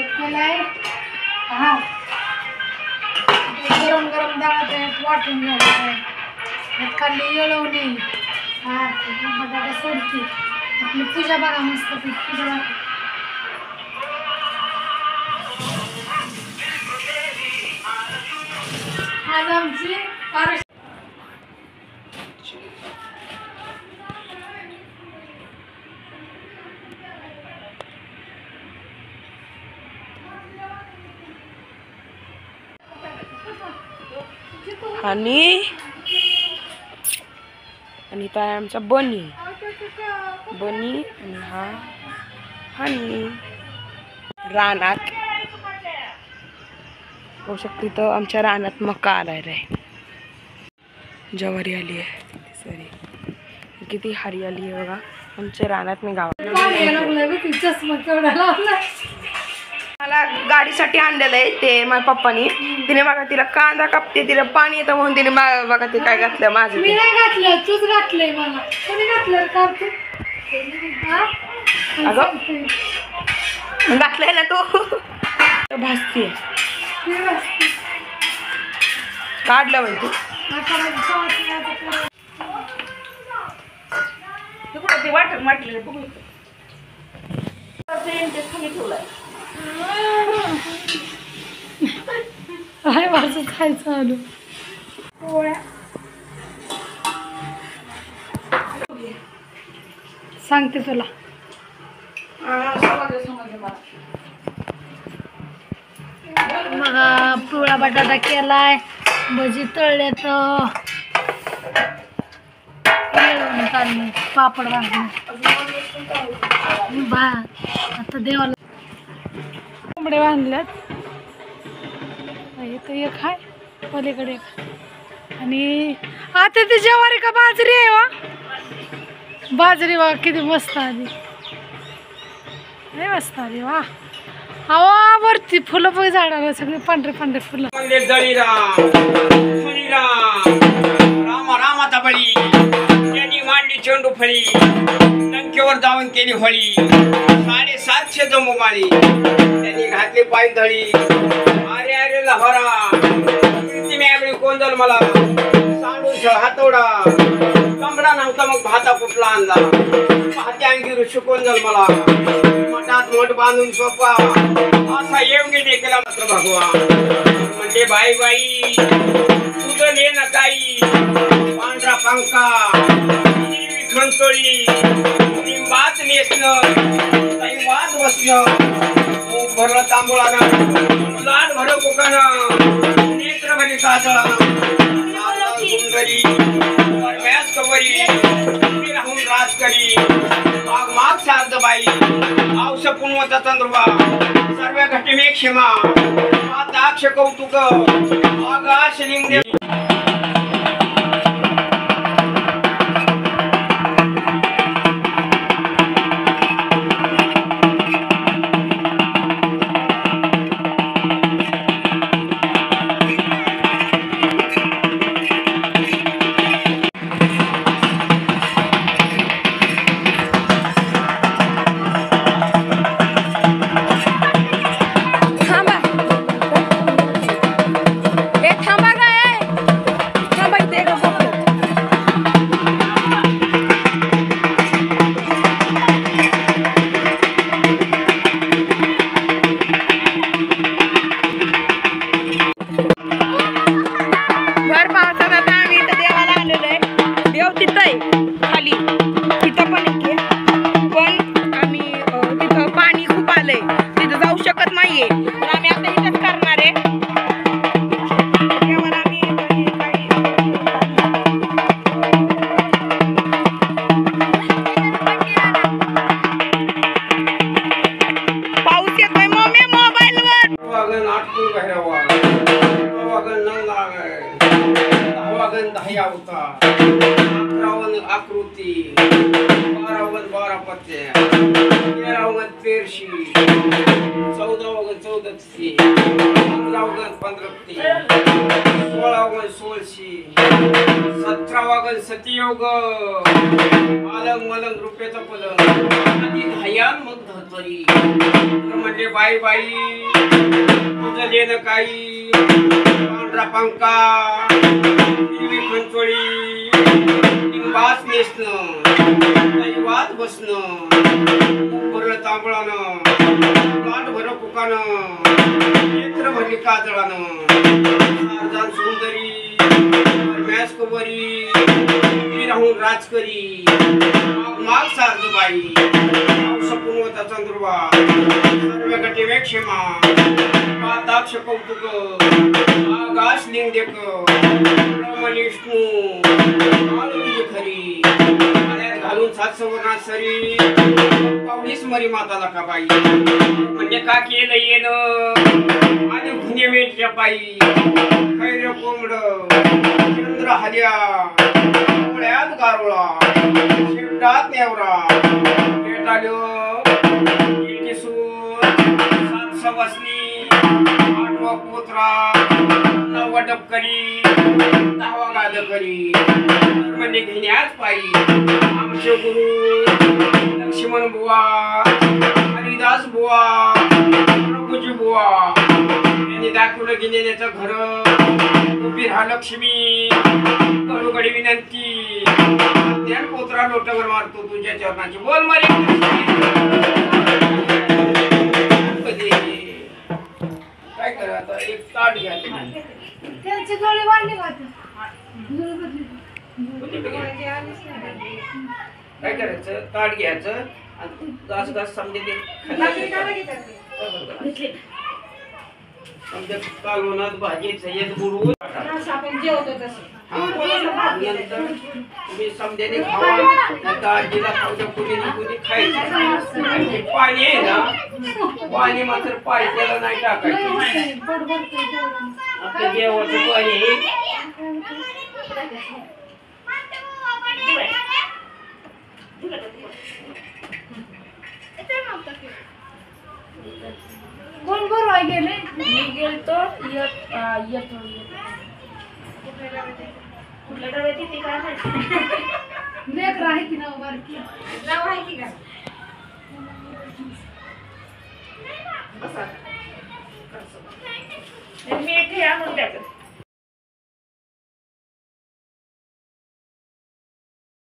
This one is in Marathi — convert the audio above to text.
केलाय हा गरम गरम डाळ वाटून घ्यायचं खाली येळवणे हा बटाटा सोडते आपली पूजा बघा मस्त पूजा बघा आज आमची आणि काय आमचा बनी आणि हा हनी रानात होऊ शकते तर आमच्या रानात मका आलाय रे ज्वारी आली आहे सॉरी किती हरियाली आहे बघा आमच्या रानात मी गावात मला गाडीसाठी आणलेलं आहे ते माझ्या पप्पानी तिने बघा तिला कांदा कापते तिला पाणी येतं म्हणून तिने बघा ते काय घातलं माझं मी नाही घातलं तूच घातलंय मला कोणी घातलं काढतो अगं घातलंय ना तू भाजते काढलं म्हणजे तू कुठं ते वाटलेलं बघू खाली ठेवलाय आहे माझं खायचं आलो पोळ्या सांगते तुला बघा पिवळा बटाटा केलाय भजी तळले तर काढले पापड भाजले भात आता देवाला कोंबडे बांधल्यात इथं एक आहे पलीकडे एक आणि आता ती ज्वारी का बाजरी आहे वा बाजरी वा किती मस्त आली लय मस्त आली वा हवा वरती फुलं बघ झाडाला सगळी पांढरे पांढरे फुलं रामा रामाचा बळी त्यांनी मांडली चेंडू फळी टंकेवर जाऊन केली होळी 750 जमोमाळी त्यांनी घातली पायदळी अरे अरे लहरा मॅगडी कोंदल मला सांडूस हातोडा कमरा नव्हता मग भाता कुठला आणला भाती अंगी ऋषी कोंदल मला मठात मठ बांधून सोपा असा योग्य देखील मात्र भगवान म्हणजे बाई बाई तुझं ले ना काही पांढरा पंखा खंतोळी लिंबात नेसणं काही वाद बसणं मूग भरलं तांबुळानं लाड भरं कोकानं नेत्र भरी काजळानं सुंदरी परव्यास कवरी राहून राज करी माग माग सार्थ बाई आवस पुण्वता चंद्रबा सर्व घटमे क्षमा दाक्ष कौतुक आकाश लिंग आकृती 12 पत्ते 13 पेरशी 14 14 15 15 16 16 करावा गण सतीयोग अलंग मलंग रुपयाचं पलंग आधी धायान मग धरतरी तर म्हणले बाई बाई तुझं लेणं काही पांढरा पंका हिरवी खंचोळी लिंबाच नेसणं दैवात बसणं भर तांबळानं पाठ भर कुकानं नेत्र भरली काजळानं सारदान सुंदरी मॅस कवरी राहून राज करी माग सार्ज बाई सपूर्वता चंद्रवा सर्व गटे क्षेमा पाताक्ष कौतुक आकाश लिंगदेक ब्रह्मनिष्णू तुझी खरी पाण्यात घालून 7 सवर्णात सरी पावडीस मरी माताला का बाई म्हणजे का केलं येणं आणि गुन्हे वेटच्या पायी खैर कोंबड चंद्र हल्या डोळ्यात गारोळा शेपटात नेवरा पेटाल्यो सूर 7 सवासनी 8वा पोत्रा 9वा डबकरी 10वा गादकरी म्हणजे घेण्याच पायी आमचे गुरु लक्ष्मण बुवा हरिदास बुवा प्रभूजी बुवा यांनी दाखवलं गेलेल्याचं घर उभी राहा लक्ष्मी कडोकडी विनंती ज्ञान पोत्रा लोटावर मारतो तुझ्या चरणाची बोल मारी काय करा आता एक ताट घ्या त्यांची गोळी वाढली का काय करायचं ताट घ्यायचं आणि घास घास समजे ते समजा कालवणात भाजीचं येत बुडवून आपण जेवतो तसं नंतर तुम्ही समजेने खावा नंतर आजीला खाऊ द्या कुणी ना कुणी खायचं आणि पाणी आहे ना पाणी मात्र पाहिजेला नाही टाकायचं आपलं जेवायचं पाणी कोण बरोबर गेले मी गेलतो येतो कुठल्या डब्यात येते काय माहिती लेकर आहे की ना बारकी जाऊ आहे की काय बसा मेथी आणून द्या